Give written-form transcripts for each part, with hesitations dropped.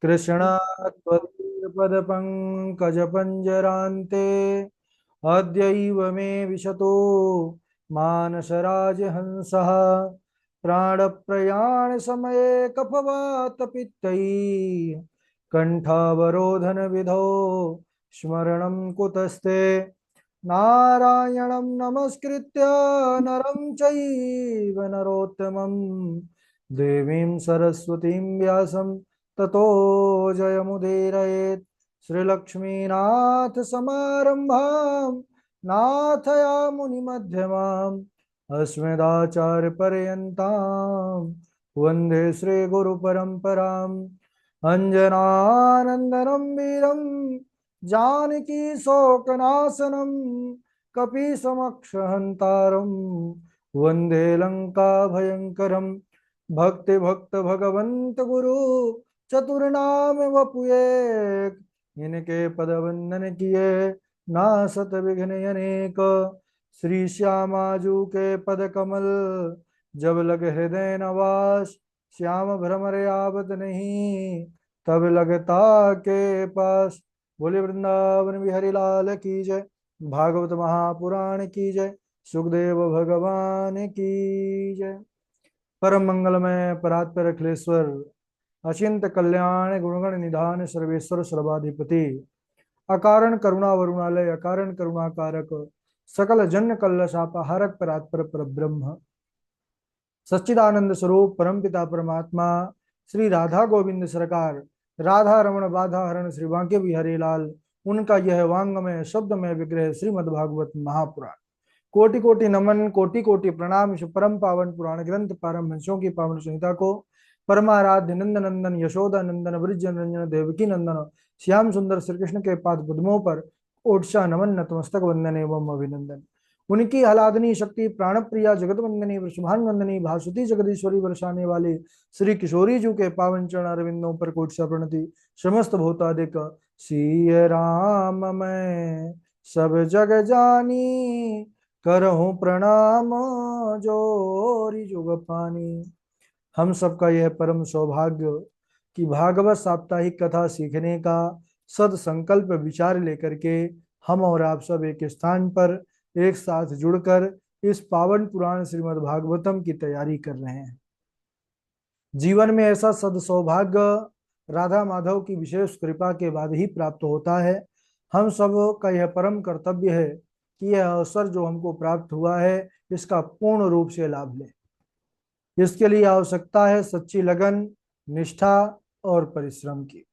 कृष्णात्वदीयपदपङ्कजपञ्जरान्ते अद्यैव मे विशतो मानसराजहंसः प्राणप्रयाणसमये कफवातपित्तैः कण्ठावरोधनविधौ स्मरणं कुतस्ते नारायणं नमस्कृत्य नरं चैव नरोत्तमं देवीं सरस्वतीं व्यासं ततो जयमुदीरयेत् श्रीलक्ष्मीनाथसमारम्भां नाथयामुनिमध्यमाम् अस्मदाचार्यपर्यन्तां वन्दे श्रीगुरुपरम्पराम् अञ्जनानन्दनं वीरं जानकी शोकनाशनं कपीसमक्षहन्तारं वन्दे लङ्काभयङ्करं भक्तिभक्त भगवन्त गुरु चतुर्नाम वपुये इनके पद वंदन किए ना सत विघ्न अनेक श्री श्यामाजू के पद कमल जब लग हृदय नवास श्याम भ्रमर आवत नहीं तब लगता के पास। बोले वृंदावन बिहारी लाल की जय। भागवत महापुराण की जय। सुखदेव भगवान की जय। परम मंगलमय परात्पर अखिलेश्वर अचिंत कल्याण गुणगण निधान सर्वेश्वर सर्वाधिपति अकारण करुणा वरुणालय अकारण करुणाकारक सकल जन कल्लशापहारक परात्पर परब्रह्म सच्चिदानंद स्वरूप परमपिता परमात्मा श्री राधा गोविंद सरकार राधा रमण बाधा हरण श्री बांके बिहारी लाल उनका यह वांगमय शब्दमय विग्रह श्रीमद्भागवत महापुराण कोटि कोटि नमन कोटि कोटि प्रणाम। परम पावन पुराण ग्रंथ पारमहंसों की पावन संहिता को परमाराध्य नंद नंदन यशोदा नंदन ब्रिज रंजन देवकी नंदन श्याम सुंदर श्री कृष्ण के पाद पद्मों पर ओटशा नमन नतमस्तक वंदन एवं अभिनंदन। उनकी आह्लादनी शक्ति प्राण प्रिया जगत वंदनी वृषभांगनी भासुती जगदीश्वरी बरसाने वाले श्री किशोरी जी के पावन चरण अरविंदों पर कोटशा प्रणति। समस्त भूतादिक सिय राम मैं सब जग जानी करहूं प्रणाम जोरी जुग पानी। हम सबका यह परम सौभाग्य कि भागवत साप्ताहिक कथा सीखने का सद संकल्प विचार लेकर के हम और आप सब एक स्थान पर एक साथ जुड़कर इस पावन पुराण श्रीमद् भागवतम की तैयारी कर रहे हैं। जीवन में ऐसा सद सौभाग्य राधा माधव की विशेष कृपा के बाद ही प्राप्त होता है। हम सब का यह परम कर्तव्य है कि यह अवसर जो हमको प्राप्त हुआ है इसका पूर्ण रूप से लाभ लें। इसके लिए आवश्यकता है सच्ची लगन निष्ठा और परिश्रम की।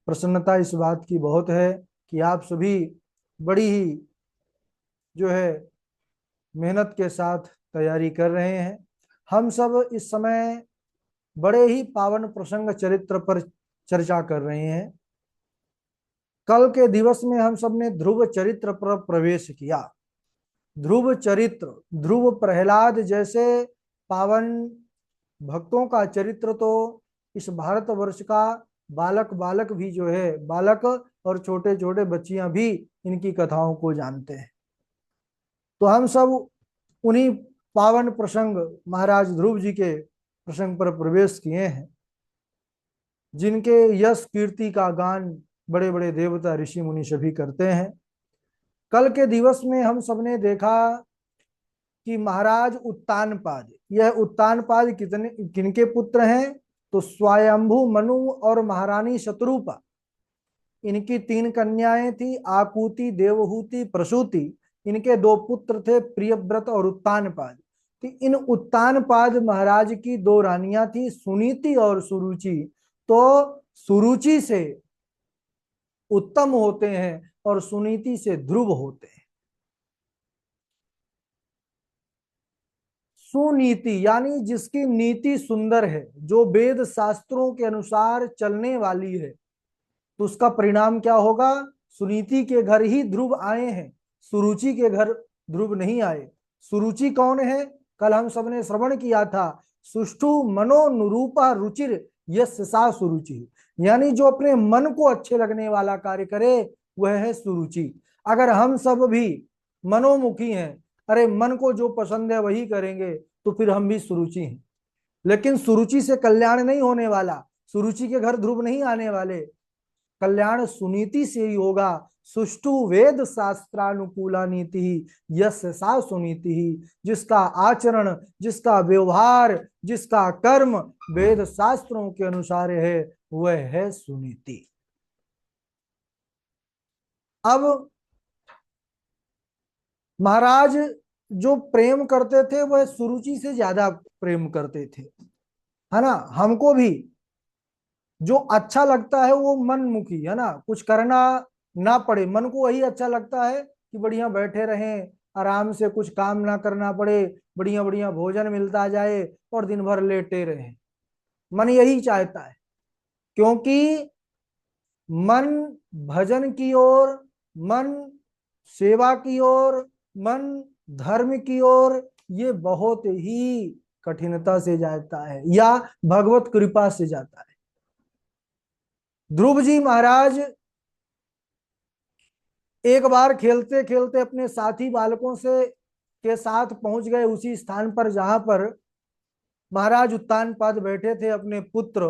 प्रसन्नता इस बात की बहुत है कि आप सभी बड़ी ही जो है मेहनत के साथ तैयारी कर रहे हैं। हम सब इस समय बड़े ही पावन प्रसंग चरित्र पर चर्चा कर रहे हैं। कल के दिवस में हम सब ने ध्रुव चरित्र पर प्रवेश किया। ध्रुव चरित्र ध्रुव प्रहलाद जैसे पावन भक्तों का चरित्र तो इस भारतवर्ष का बालक बालक भी जो है बालक और छोटे छोटे बच्चियां भी इनकी कथाओं को जानते हैं। तो हम सब उन्हीं पावन प्रसंग महाराज ध्रुव जी के प्रसंग पर प्रवेश किए हैं, जिनके यश कीर्ति का गान बड़े बड़े देवता ऋषि मुनि सभी करते हैं। कल के दिवस में हम सबने देखा कि महाराज उत्तानपाद, यह उत्तानपाद कितने किनके पुत्र हैं तो स्वयंभू मनु और महारानी शत्रुपा, इनकी तीन कन्याएं थी आकुति देवहूति प्रसूति। इनके दो पुत्र थे प्रियव्रत और उत्तानपाद। तो इन उत्तानपाद महाराज की दो रानियां थी सुनीति और सुरुचि। तो सुरुचि से उत्तम होते हैं और सुनीति से ध्रुव होते हैं। सुनीति यानी जिसकी नीति सुंदर है, जो वेद शास्त्रों के अनुसार चलने वाली है, तो उसका परिणाम क्या होगा। सुनीति के घर ही ध्रुव आए हैं, सुरुचि के घर ध्रुव नहीं आए। सुरुचि कौन है, कल हम सबने श्रवण किया था, सुष्ठु मनोनुरूपा रुचिर यस्य सा सुरुचि, यानी जो अपने मन को अच्छे लगने वाला कार्य करे वह है सुरुचि। अगर हम सब भी मनोमुखी हैं, अरे मन को जो पसंद है वही करेंगे, तो फिर हम भी सुरुचि हैं। लेकिन सुरुचि से कल्याण नहीं होने वाला, सुरुचि के घर ध्रुव नहीं आने वाले, कल्याण सुनीति से ही होगा। सुष्टु वेद शास्त्रानुकूला नीति ही यस्य सा सुनीति ही। जिसका आचरण, जिसका व्यवहार, जिसका कर्म वेद शास्त्रों के अनुसार है, वह है सुनीति। अब महाराज जो प्रेम करते थे वह सुरुचि से ज्यादा प्रेम करते थे, है ना। हमको भी जो अच्छा लगता है वो मनमुखी, है ना, कुछ करना ना पड़े, मन को वही अच्छा लगता है कि बढ़िया बैठे रहें, आराम से कुछ काम ना करना पड़े, बढ़िया बढ़िया भोजन मिलता जाए और दिन भर लेटे रहें। मन यही चाहता है, क्योंकि मन भजन की ओर, मन सेवा की ओर, मन धर्म की ओर ये बहुत ही कठिनता से जाता है या भगवत कृपा से जाता है। ध्रुव जी महाराज एक बार खेलते खेलते अपने साथी बालकों से के साथ पहुंच गए उसी स्थान पर जहां पर महाराज उत्तानपाद बैठे थे, अपने पुत्र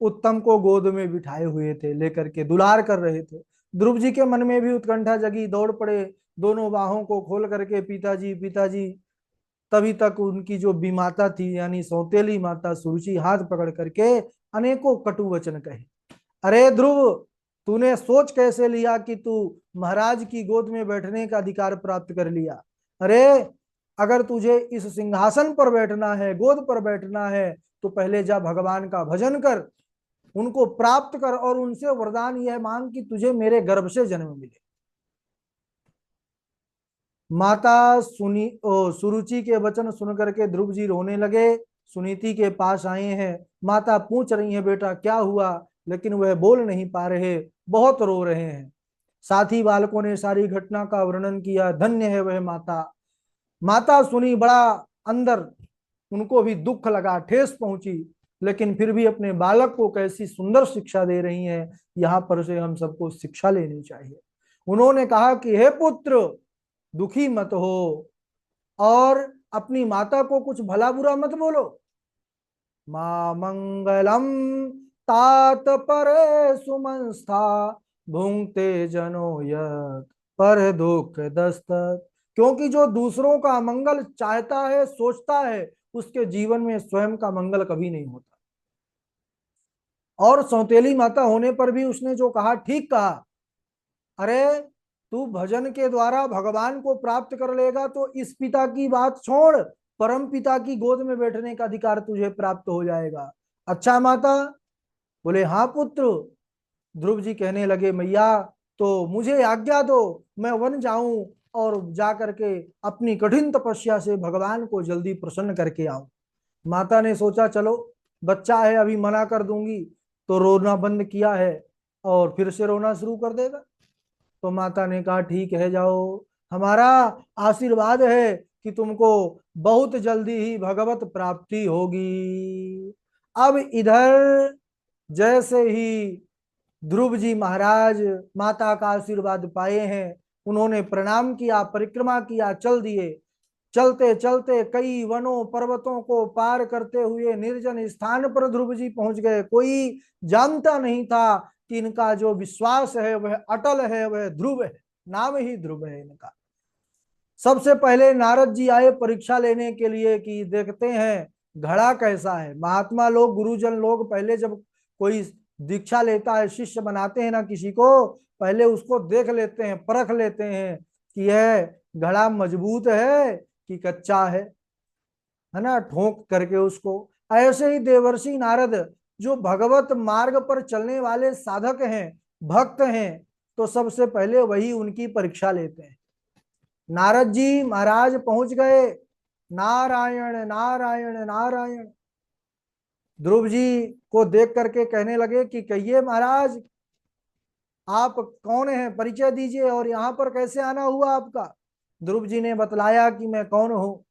उत्तम को गोद में बिठाए हुए थे, लेकर के दुलार कर रहे थे। ध्रुव जी के मन में भी उत्कंठा जगी, दौड़ पड़े, दोनों बाहों को खोल करके पिताजी पिताजी। तभी तक उनकी जो बीमाता थी यानी सौतेली माता सुरुचि हाथ पकड़ करके अनेकों कटु वचन कहे। अरे ध्रुव, तूने सोच कैसे लिया कि तू महाराज की गोद में बैठने का अधिकार प्राप्त कर लिया? अरे अगर तुझे इस सिंहासन पर बैठना है, गोद पर बैठना है, तो पहले जा भगवान का भजन कर, उनको प्राप्त कर और उनसे वरदान यह मांग कि तुझे मेरे गर्भ से जन्म मिले। माता सुरुचि के वचन सुन करके ध्रुव जी रोने लगे, सुनीति के पास आए हैं। माता पूछ रही है बेटा क्या हुआ, लेकिन वह बोल नहीं पा रहे, बहुत रो रहे हैं। साथी बालकों ने सारी घटना का वर्णन किया, धन्य है वह माता। माता सुनी, बड़ा अंदर उनको भी दुख लगा, ठेस पहुंची, लेकिन फिर भी अपने बालक को कैसी सुंदर शिक्षा दे रही हैं, यहां पर से हम सबको शिक्षा लेनी चाहिए। उन्होंने कहा कि हे पुत्र, दुखी मत हो और अपनी माता को कुछ भला बुरा मत बोलो। मां मंगलम तात परे सुमंस्था भुंगते जनो यत पर दुख दस्तक। क्योंकि जो दूसरों का मंगल चाहता है, सोचता है, उसके जीवन में स्वयं का मंगल कभी नहीं होता। और सौतेली माता होने पर भी उसने जो कहा ठीक कहा। अरे तू भजन के द्वारा भगवान को प्राप्त कर लेगा तो इस पिता की बात छोड़, परम पिता की गोद में बैठने का अधिकार तुझे प्राप्त हो जाएगा। अच्छा माता? बोले हाँ पुत्र। ध्रुव जी कहने लगे मैया तो मुझे आज्ञा दो, मैं वन जाऊं और जा करके अपनी कठिन तपस्या से भगवान को जल्दी प्रसन्न करके आऊं। माता ने सोचा चलो बच्चा है, अभी मना कर दूंगी तो रोना बंद किया है और फिर से रोना शुरू कर देगा। तो माता ने कहा ठीक है जाओ, हमारा आशीर्वाद है कि तुमको बहुत जल्दी ही भगवत प्राप्ति होगी। अब इधर जैसे ही ध्रुव जी महाराज माता का आशीर्वाद पाए हैं, उन्होंने प्रणाम किया, परिक्रमा किया, चल दिए। चलते चलते कई वनों पर्वतों को पार करते हुए निर्जन स्थान पर ध्रुव जी पहुंच गए। कोई जानता नहीं था कि इनका जो विश्वास है वह अटल है, वह ध्रुव है, नाम ही ध्रुव है इनका। सबसे पहले नारद जी आए परीक्षा लेने के लिए कि देखते हैं घड़ा कैसा है। महात्मा लोग, गुरुजन लोग पहले जब कोई दीक्षा लेता है, शिष्य बनाते हैं ना किसी को, पहले उसको देख लेते हैं, परख लेते हैं कि यह घड़ा मजबूत है कि कच्चा है ना, ठोक करके उसको। ऐसे ही देवर्षि नारद जो भगवत मार्ग पर चलने वाले साधक हैं, भक्त हैं, तो सबसे पहले वही उनकी परीक्षा लेते हैं। नारद जी महाराज पहुंच गए, नारायण नारायण नारायण। ध्रुव जी को देख करके कहने लगे कि कहिए महाराज आप कौन हैं, परिचय दीजिए और यहाँ पर कैसे आना हुआ आपका। ध्रुव जी ने बतलाया कि मैं कौन हूँ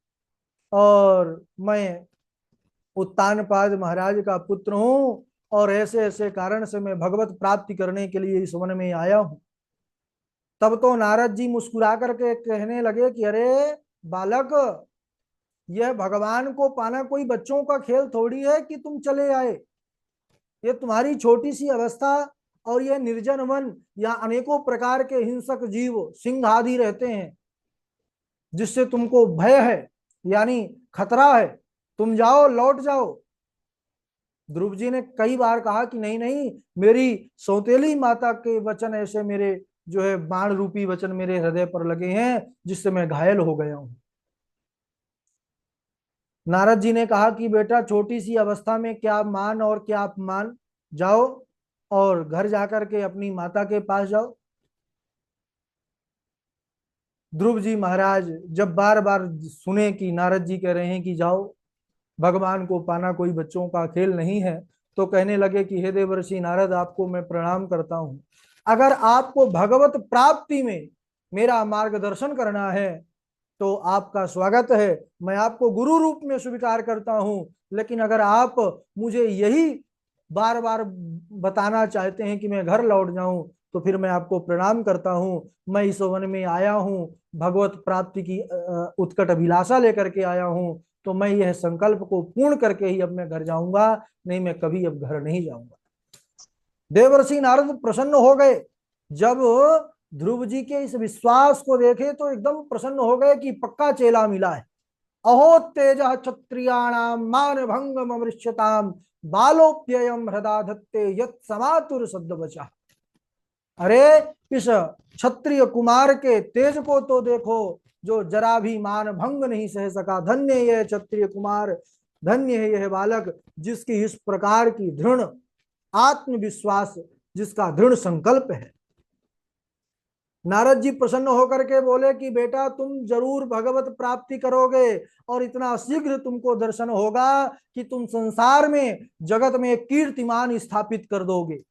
और मैं उत्तानपाद महाराज का पुत्र हूँ और ऐसे ऐसे कारण से मैं भगवत प्राप्ति करने के लिए इस वन में आया हूँ। तब तो नारद जी मुस्कुरा करके कहने लगे कि अरे बालक, यह भगवान को पाना कोई बच्चों का खेल थोड़ी है कि तुम चले आए। ये तुम्हारी छोटी सी अवस्था और यह निर्जन वन, यहाँ अनेकों प्रकार के हिंसक जीव सिंह आदि रहते हैं, जिससे तुमको भय है, यानी खतरा है, तुम जाओ, लौट जाओ। ध्रुव जी ने कई बार कहा कि नहीं नहीं, मेरी सौतेली माता के वचन ऐसे मेरे जो है बाण रूपी वचन मेरे हृदय पर लगे हैं, जिससे मैं घायल हो गया हूं। नारद जी ने कहा कि बेटा छोटी सी अवस्था में क्या मान और क्या अपमान, जाओ और घर जाकर के अपनी माता के पास जाओ। ध्रुव जी महाराज जब बार बार सुने कि नारद जी कह रहे हैं कि जाओ, भगवान को पाना कोई बच्चों का खेल नहीं है, तो कहने लगे कि हे देवर्षि नारद, आपको मैं प्रणाम करता हूं। अगर आपको भगवत प्राप्ति में मेरा मार्गदर्शन करना है तो आपका स्वागत है, मैं आपको गुरु रूप में स्वीकार करता हूं। लेकिन अगर आप मुझे यही बार बार बताना चाहते हैं कि मैं घर लौट जाऊं, तो फिर मैं आपको प्रणाम करता हूं। मैं इस वन में आया हूं, भगवत प्राप्ति की उत्कट अभिलाषा लेकर के आया हूं, तो मैं यह संकल्प को पूर्ण करके ही अब मैं घर जाऊंगा, नहीं मैं कभी अब घर नहीं जाऊंगा। देवर्षि नारद प्रसन्न हो गए। जब ध्रुव जी के इस विश्वास को देखे तो एकदम प्रसन्न हो गए कि पक्का चेला मिला है। अहो तेज क्षत्रियाणाम मान भंगम अमृष्यताम बालोप्ययम हृदा धत्ते यत् समातुर सद्द बचा। अरे इस क्षत्रिय कुमार के तेज को तो देखो, जो जरा भी मान भंग नहीं सह सका। धन्य है यह क्षत्रिय कुमार, धन्य है यह बालक, जिसकी इस प्रकार की दृढ़ आत्मविश्वास, जिसका दृढ़ संकल्प है। नारद जी प्रसन्न होकर के बोले कि बेटा तुम जरूर भगवत प्राप्ति करोगे, और इतना शीघ्र तुमको दर्शन होगा कि तुम संसार में जगत में एक कीर्तिमान स्थापित कर दोगे।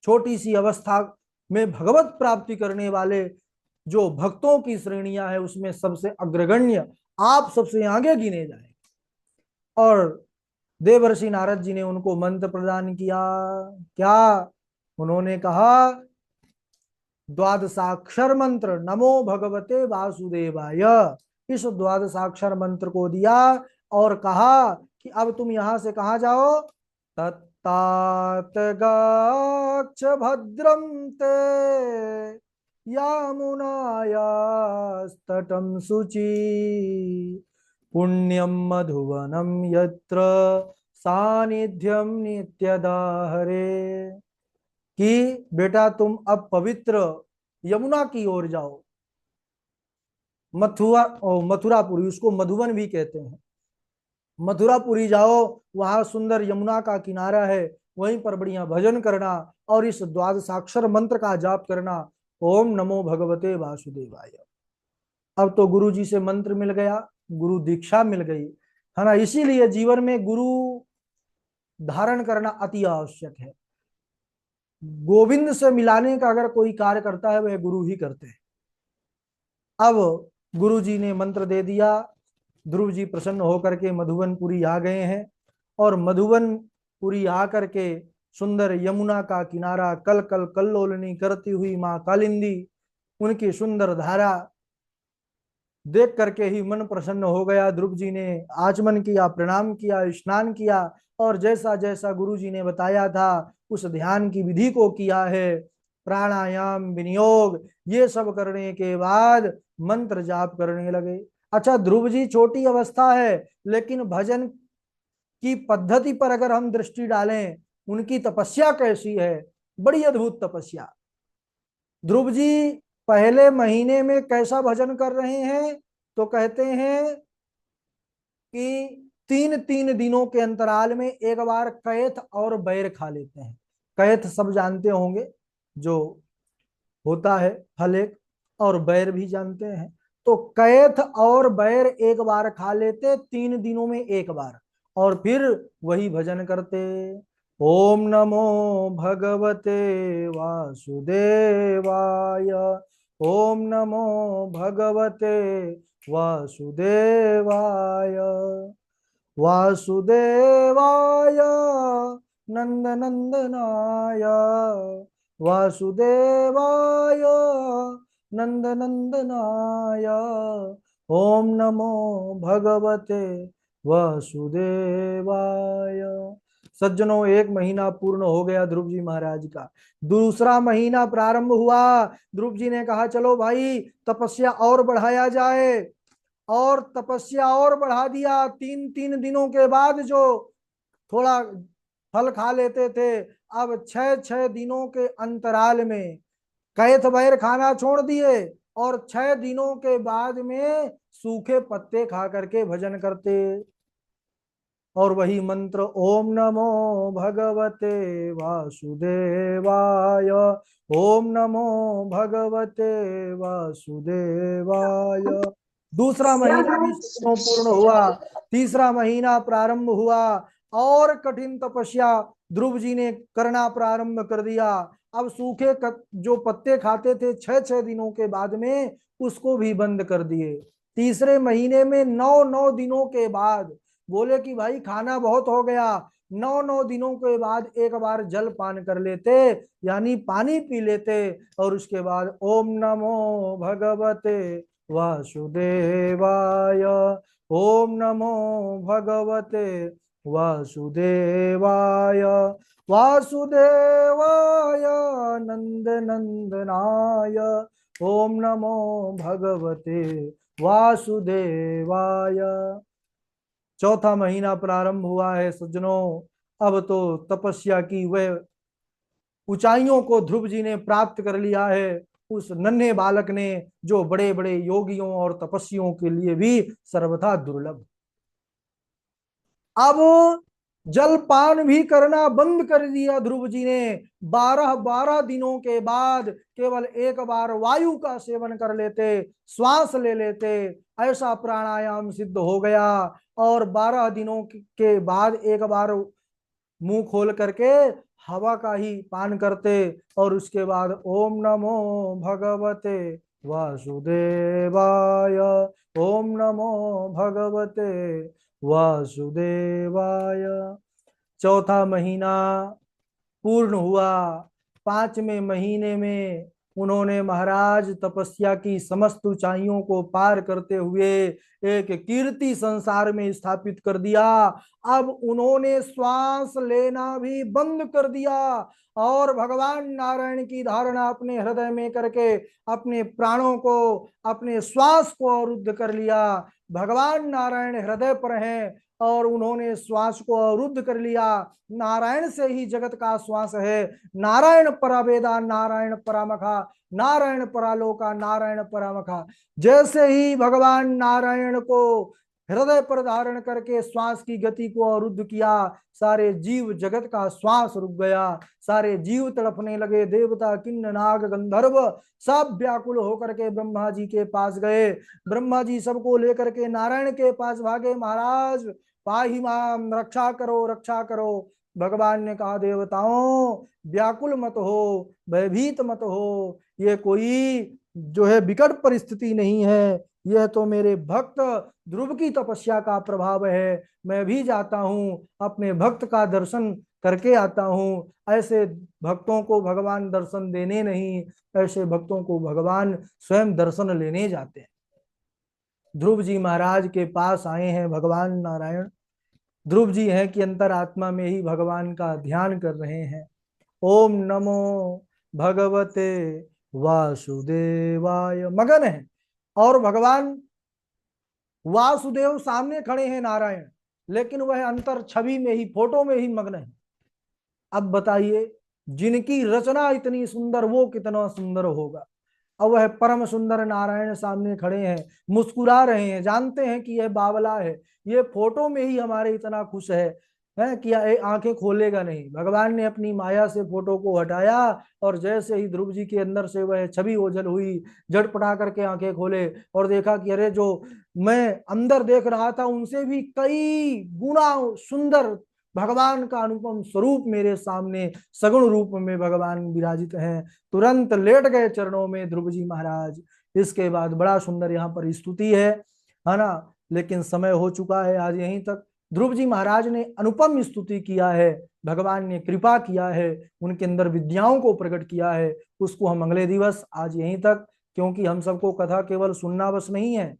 छोटी सी अवस्था में भगवत प्राप्ति करने वाले जो भक्तों की श्रेणियां है, उसमें सबसे अग्रगण्य आप सबसे आगे गिने जाए। और देवर्षि नारद जी ने उनको मंत्र प्रदान किया। क्या? उन्होंने कहा द्वादशाक्षर मंत्र नमो भगवते वासुदेवाय। इस द्वादशाक्षर मंत्र को दिया और कहा कि अब तुम यहां से कहा जाओ। तत्तात गच्छ भद्रं ते यामुनायास्तटं शुचि पुण्यम मधुवनम यत्र सानिध्यम नित्यदा हरे। कि बेटा तुम अब पवित्र यमुना की ओर जाओ। मथुरापुरी, उसको मधुवन भी कहते हैं। मथुरापुरी जाओ, वहां सुंदर यमुना का किनारा है, वहीं पर बढ़िया भजन करना और इस द्वादशाक्षर मंत्र का जाप करना, ओम नमो भगवते वासुदेवाय। अब तो गुरु जी से मंत्र मिल गया, गुरु दीक्षा मिल गई, है ना। इसीलिए जीवन में गुरु धारण करना अति आवश्यक है। गोविंद से मिलाने का अगर कोई कार्य करता है, वह गुरु ही करते हैं। अब गुरु जी ने मंत्र दे दिया, ध्रुव जी प्रसन्न होकर के मधुबनपुरी आ गए हैं। और मधुबनपुरी आकर के सुंदर यमुना का किनारा कल कल कल्लोलनी करती हुई माँ कालिंदी, उनकी सुंदर धारा देख करके ही मन प्रसन्न हो गया। ध्रुव जी ने आचमन किया, प्रणाम किया, स्नान किया, और जैसा जैसा गुरु जी ने बताया था उस ध्यान की विधि को किया है। प्राणायाम, विनियोग, ये सब करने के बाद मंत्र जाप करने लगे। अच्छा, ध्रुव जी छोटी अवस्था है, लेकिन भजन की पद्धति पर अगर हम दृष्टि डालें, उनकी तपस्या कैसी है, बड़ी अद्भुत तपस्या। ध्रुव जी पहले महीने में कैसा भजन कर रहे हैं, तो कहते हैं कि 3-3 दिनों के अंतराल में एक बार कैथ और बैर खा लेते हैं। कैथ सब जानते होंगे, जो होता है फल एक, और बैर भी जानते हैं। तो कैथ और बैर एक बार खा लेते, 3 दिनों में एक बार, और फिर वही भजन करते। ओम नमो भगवते वासुदेवाय, ओम नमो भगवते वासुदेवाय, वासुदेवाय नंदनंदनाय, वासुदेवाय नंदनंदनाय, ओम नमो भगवते वासुदेवाय। सज्जनों, 1 महीना पूर्ण हो गया ध्रुव जी महाराज का। दूसरा महीना प्रारंभ हुआ। ध्रुव जी ने कहा चलो भाई तपस्या और बढ़ाया जाए, और तपस्या और बढ़ा दिया। 3 3 दिनों के बाद जो थोड़ा फल खा लेते थे, अब 6 6 दिनों के अंतराल में कैथ बैर खाना छोड़ दिए, और 6 दिनों के बाद में सूखे पत्ते खा करके भजन करते। और वही मंत्र, ओम नमो भगवते वासुदेवाय, ओम नमो भगवते वासुदेवाय। दूसरा महीना भी सज्जनों पूर्ण हुआ। तीसरा महीना प्रारंभ हुआ, और कठिन तपस्या ध्रुव जी ने करना प्रारंभ कर दिया। अब सूखे जो पत्ते खाते थे 6 6 दिनों के बाद में, उसको भी बंद कर दिए। तीसरे महीने में 9 9 दिनों के बाद बोले कि भाई खाना बहुत हो गया, 9 9 दिनों के बाद एक बार जल पान कर लेते, यानी पानी पी लेते, और उसके बाद ओम नमो भगवते वासुदेवाय, ओम नमो भगवते वासुदेवाय, वासुदेवाय नंद नंदनाय, ओम नमो भगवते वासुदेवाय। चौथा महीना प्रारंभ हुआ है सज्जनों। अब तो तपस्या की वह ऊंचाइयों को ध्रुव जी ने प्राप्त कर लिया है, उस नन्हे बालक ने, जो बड़े बड़े योगियों और तपस्वियों के लिए भी सर्वथा दुर्लभ। अब जलपान भी करना बंद कर दिया ध्रुव जी ने। 12 12 दिनों के बाद केवल एक बार वायु का सेवन कर लेते, श्वास ले लेते, ऐसा प्राणायाम सिद्ध हो गया। और 12 दिनों के बाद एक बार मुंह खोल करके हवा का ही पान करते, और उसके बाद ओम नमो भगवते वासुदेवाय, ओम नमो भगवते वासुदेवाय। चौथा महीना पूर्ण हुआ। 5वें महीने में उन्होंने महाराज तपस्या की समस्त ऊंचाइयों को पार करते हुए एक कीर्ति संसार में स्थापित कर दिया। अब उन्होंने श्वास लेना भी बंद कर दिया, और भगवान नारायण की धारणा अपने हृदय में करके अपने प्राणों को, अपने श्वास को अवरुद्ध कर लिया। भगवान नारायण हृदय पर हैं, और उन्होंने श्वास को अवरुद्ध कर लिया। नारायण से ही जगत का श्वास है। नारायण परावेदा, नारायण परामखा, नारायण परालोका, नारायण परामखा। जैसे ही भगवान नारायण को हृदय पर धारण करके श्वास की गति को अवरुद्ध किया, सारे जीव जगत का श्वास रुक गया। सारे जीव तड़पने लगे, देवता किन्न नाग गंधर्व सब व्याकुल होकर के ब्रह्मा जी के पास गए। ब्रह्मा जी सबको लेकर के नारायण के पास भागे, महाराज पाहि माम, रक्षा करो रक्षा करो। भगवान ने कहा देवताओं व्याकुल मत हो, भयभीत मत हो, ये कोई जो है विकट परिस्थिति नहीं है, यह तो मेरे भक्त ध्रुव की तपस्या का प्रभाव है। मैं भी जाता हूँ, अपने भक्त का दर्शन करके आता हूँ। ऐसे भक्तों को भगवान दर्शन देने नहीं, ऐसे भक्तों को भगवान स्वयं दर्शन लेने जाते हैं। ध्रुव जी महाराज के पास आए हैं भगवान नारायण। ध्रुव जी हैं कि अंतरात्मा में ही भगवान का ध्यान कर रहे हैं। ओम नमो भगवते वासुदेवाय मगन है, और भगवान वासुदेव सामने खड़े हैं नारायण, लेकिन वह अंतर छवि में ही, फोटो में ही मग्न है। अब बताइए, जिनकी रचना इतनी सुंदर वो कितना सुंदर होगा। अब वह परम सुंदर नारायण सामने खड़े हैं, मुस्कुरा रहे हैं, जानते हैं कि यह बावला है, ये फोटो में ही हमारे इतना खुश है कि आंखें खोलेगा नहीं। भगवान ने अपनी माया से फोटो को हटाया, और जैसे ही ध्रुव जी के अंदर से वह छवि ओझल हुई, झटपटा करके आंखें खोले और देखा कि अरे जो मैं अंदर देख रहा था उनसे भी कई गुना सुंदर भगवान का अनुपम स्वरूप मेरे सामने सगुण रूप में भगवान विराजित हैं। तुरंत लेट गए चरणों में ध्रुव जी महाराज। इसके बाद बड़ा सुंदर यहाँ पर स्तुति है ना। लेकिन समय हो चुका है आज यहीं तक। ध्रुव जी महाराज ने अनुपम स्तुति किया है, भगवान ने कृपा किया है, उनके अंदर विद्याओं को प्रकट किया है। उसको हम अगले दिवस आज यहीं तक, क्योंकि हम सबको कथा केवल सुनना बस नहीं है,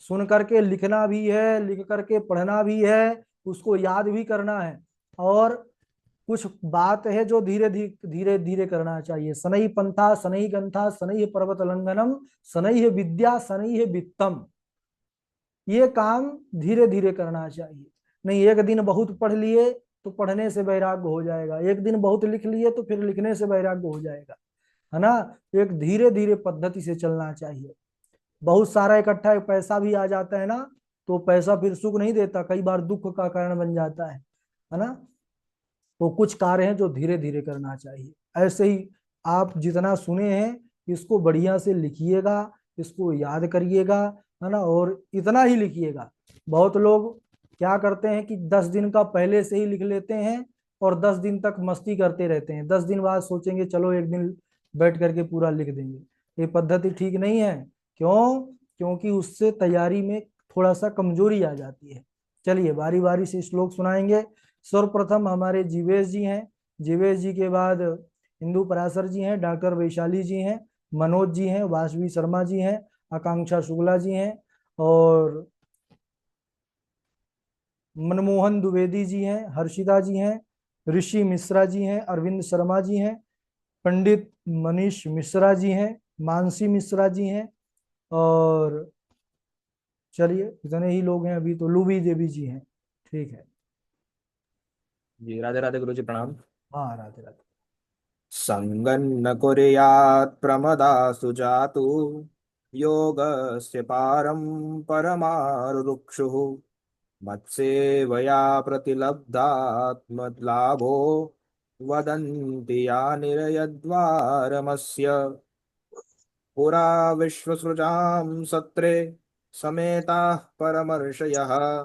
सुन करके लिखना भी है, लिख करके पढ़ना भी है, उसको याद भी करना है। और कुछ बात है जो धीरे धीरे धीरे धीरे करना चाहिए। शनैः पंथा शनैः ग्रंथा शनैः पर्वत लंघनम शनैः विद्या शनैः वित्तम, ये काम धीरे धीरे करना चाहिए। नहीं एक दिन बहुत पढ़ लिए तो पढ़ने से वैराग्य हो जाएगा, एक दिन बहुत लिख लिए तो फिर लिखने से वैराग्य हो जाएगा, है ना। एक धीरे धीरे पद्धति से चलना चाहिए। बहुत सारा इकट्ठा पैसा भी आ जाता है ना, तो पैसा फिर सुख नहीं देता, कई बार दुख का कारण बन जाता है ना। तो कुछ कार्य हैं जो धीरे धीरे करना चाहिए। ऐसे ही आप जितना सुने हैं इसको बढ़िया से लिखिएगा, इसको याद करिएगा, है ना। और इतना ही लिखिएगा। बहुत लोग क्या करते हैं कि 10 दिन का पहले से ही लिख लेते हैं और 10 दिन तक मस्ती करते रहते हैं, 10 दिन बाद सोचेंगे चलो एक दिन बैठ करके पूरा लिख देंगे। ये पद्धति ठीक नहीं है। क्यों? क्योंकि उससे तैयारी में थोड़ा सा कमजोरी आ जाती है। चलिए बारी बारी से श्लोक सुनाएंगे। सर्वप्रथम हमारे जीवेश जी हैं, जीवेश जी के बाद इंदु पराशर जी हैं, डॉक्टर वैशाली जी हैं, मनोज जी हैं, वासवी शर्मा जी हैं, आकांक्षा शुक्ला जी हैं, और मनमोहन द्विवेदी जी हैं, हर्षिता जी हैं, ऋषि मिश्रा जी हैं, अरविंद शर्मा जी हैं, पंडित मनीष मिश्रा जी हैं, मानसी मिश्रा जी हैं, और चलिए इतने ही लोग हैं अभी तो, लुबी देवी जी हैं। ठीक है। जी राधे राधे गुरु जी, प्रणाम। हाँ राधे राधे। संगन्न कुर्यात् प्रमदासु जातु योगस्य पारं परमारुरुक्षुः मत्सेवया प्रतिलब्धात्मलाभो वदन्ति या निरयद्वारमस्य पुरा विश्वसृजां सत्रे समेताः परमर्षयः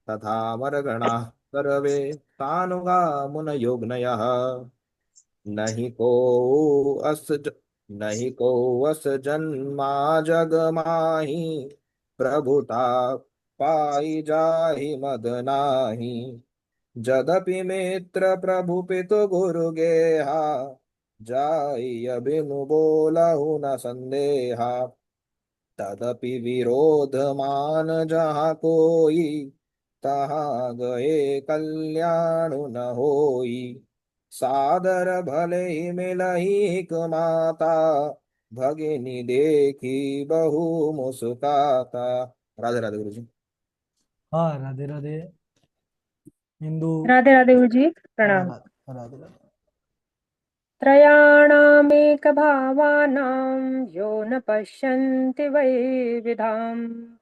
तथा मरगणाः सर्वे तानुगामुनयोग्नयः नहीं को अस नहीं को अस जन्मा जग माही प्रभुता पाई जाहि मद नाही जदपि मित्र प्रभु पितु गुरु गेहा जाई अभिनु बोलहु न संदेहा तदपि विरोध मान जहाँ कोई तहाँ गए कल्याण न होई सादर भले ही मिलही हिक माता भगिनी देखी बहु मुस्काता। राधे राधे गुरु जी। हाँ राधे राधे। हिंदू। राधे राधे गुरु जी, हाँ प्रणाम। राधे राधे राधे। त्रयाणामेकभावानां यो न पश्यन्ति वै विधाम्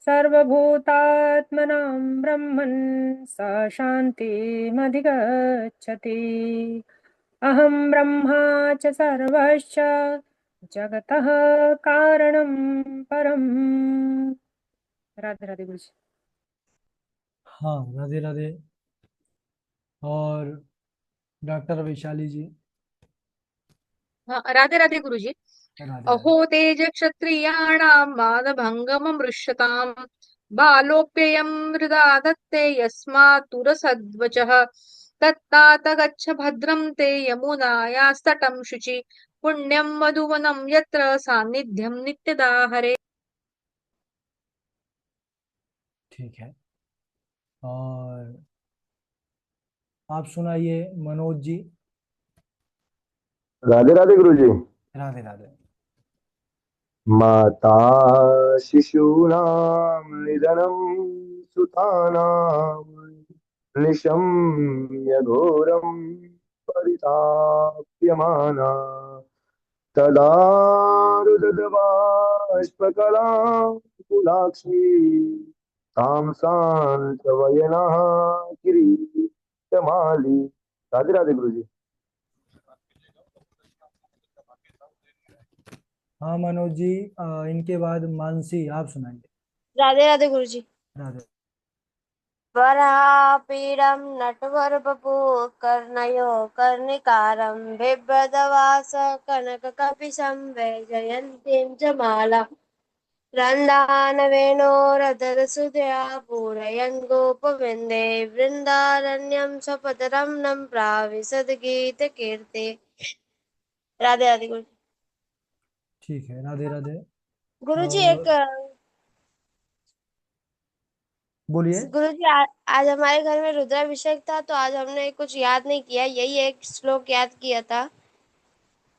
सर्वभूतात्मनां ब्रह्मन् स शान्तिमधिगच्छति। अहं ब्रह्मा च सर्वश्च जगतः कारणं परम्। राधे राधे गुरु जी। हाँ राधे राधे। और डॉक्टर वैशाली जी। हाँ, राधे राधे गुरुजी। राधे अहो राधे। तेज क्षत्रियाणां मानभङ्गममृष्यताम् बालोऽप्ययं हृदा दत्ते यस्मात्तुरसद्वचः तत्तात गच्छ भद्रं ते यमुनायास्तटं शुचि पुण्यं मधुवनं यत्र सान्निध्यं नित्यदा हरे। ठीक है। और आप सुनाइए मनोज जी। राधे राधे गुरु जी। राधे राधे। माता शिशूनां निधनं सुतानां निशम्य घोरं परिताप्यमाना तदा रुदधबाष्पकलां कुलाक्षी तां सान्त्वयनः किरीटमाली। राधे राधे गुरु जी। हाँ मनोज जी, इनके बाद मानसी आप सुनाइए। राधे राधे गुरु जी। राधे। वरापीडं नटवरवपु कर्णयो कर्णिकारं बिभ्रदवास कनककपिशं वैजयन्तीं च माला रन्दान वेणोरदरसुधया पूरयन् गोपवृन्दे वृन्दारण्यं स्वपदरम्णं प्राविशद्गीतकीर्ते। राधे राधे गुरु। ठीक है राधे राधे। गुरु जी एक और बोलिए। गुरुजी आज हमारे घर में रुद्राभिषेक था तो आज हमने कुछ याद नहीं किया, यही एक श्लोक याद किया था,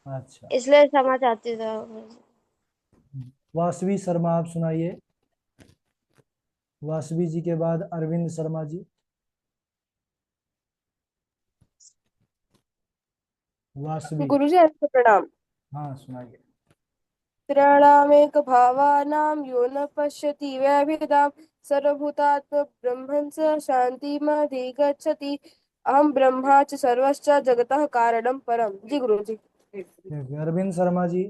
अच्छा, इसलिए क्षमा चाहती था। वासवी शर्मा आप सुनाइए। वासवी जी के बाद अरविंद शर्मा जी। वासवी। गुरुजी आपको प्रणाम। हाँ सुनाइए। त्रयाणामेक भावानां यो न पश्यति वैभिदां सर्वभूतात्म ब्रह्मन् स शान्तिमधिगच्छति। अहम ब्रह्मा च सर्वश्च जगतः कारणं परम। जी गुरुजी। ठीक है, अरविंद शर्मा जी।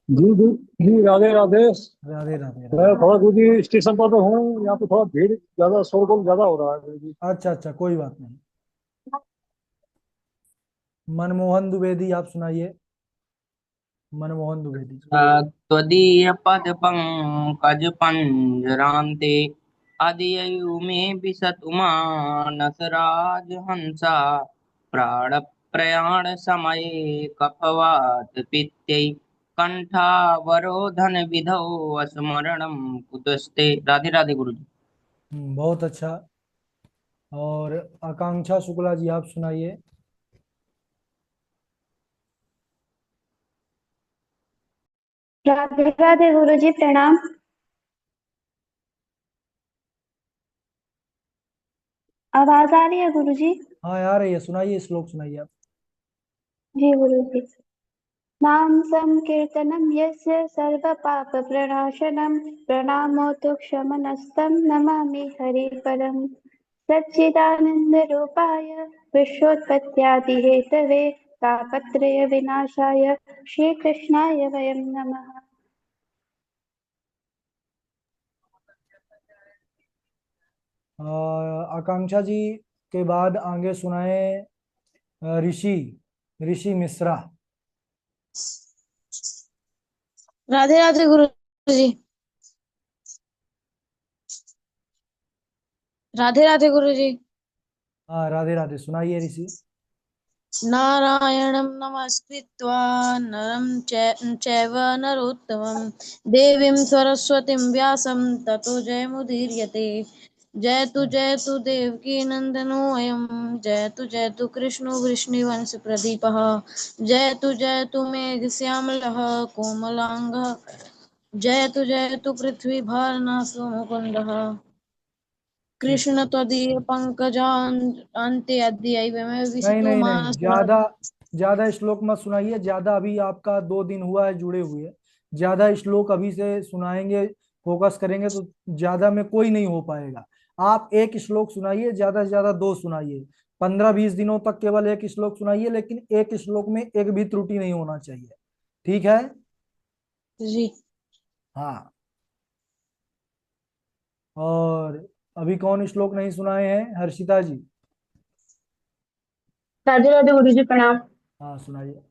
जी जी जी, राधे राधे। राधे राधे मैं राधे। थोड़ा गुरु जी स्टेशन पर तो हूँ, यहाँ पे थोड़ा भीड़ ज्यादा, शोरगुल ज्यादा हो रहा है गुरु जी। अच्छा अच्छा, कोई बात नहीं। मनमोहन द्विवेदी आप सुनाइए। मनमोहन द्विवेदी। त्वदीयपदपङ्कजपञ्जरान्ते अदययुमे विशतु मानसराजहंसा प्राणप्रयाणसमये कफवात पित्तै कंठावरोधन विधौ स्मरणं कुतस्ते। राधे राधे गुरु जी। बहुत अच्छा। और आकांक्षा शुक्ला जी आप सुनाइए। राधे राधे गुरु जी प्रणाम। आवाज आ रही है गुरु जी? हाँ आ रही है, सुनाइए, श्लोक सुनाइए आप। जी गुरु जी। नाम संकीर्तनम यस्य सर्व पाप प्रणाशनम प्रणामो तुक्षमनस्तम नमामि हरि परम। सच्चिदानंद रूपाय विश्वोत्पत्त्यादि हेतवे तापत्रय विनाशाय श्री कृष्णाय वयं नमः। आकांक्षा जी के बाद आगे सुनाए ऋषि ऋषि मिश्रा। राधे राधे गुरु जी। राधे राधे गुरु जी। हाँ राधे राधे, सुनाइए ऋषि। नारायणं नमस्कृत्वा नरं चैव नरोत्तमं देवीं सरस्वतीं व्यासं ततो जयमुदीरयते। जयतु देवकी नन्दनोऽयं जयतु कृष्णो वृष्णिवंश प्रदीपः। जयतु मेघश्यामलः कोमलाङ्गः जयतु पृथ्वीभारनाशो मुकुन्दः। ठीक है। कृष्ण त्वदीय पंकजान अन्ते अद्यैव मे नहीं विसितो नहीं नहीं, मानस। ज्यादा ज्यादा श्लोक मत सुनाइए, ज्यादा अभी आपका 2 दिन हुआ है जुड़े हुए। ज्यादा श्लोक अभी से सुनाएंगे, फोकस करेंगे तो ज्यादा में कोई नहीं हो पाएगा। आप एक श्लोक सुनाइए, ज्यादा से ज्यादा 2 सुनाइए। 15-20 दिनों तक केवल एक श्लोक सुनाइए, लेकिन एक श्लोक में एक भी त्रुटि नहीं होना चाहिए। ठीक है। जी। हाँ। और अभी कौन श्लोक नहीं सुनाए हैं? हर्षिता जी। राधे राधे गुरु जी प्रणाम। हाँ सुनाइए।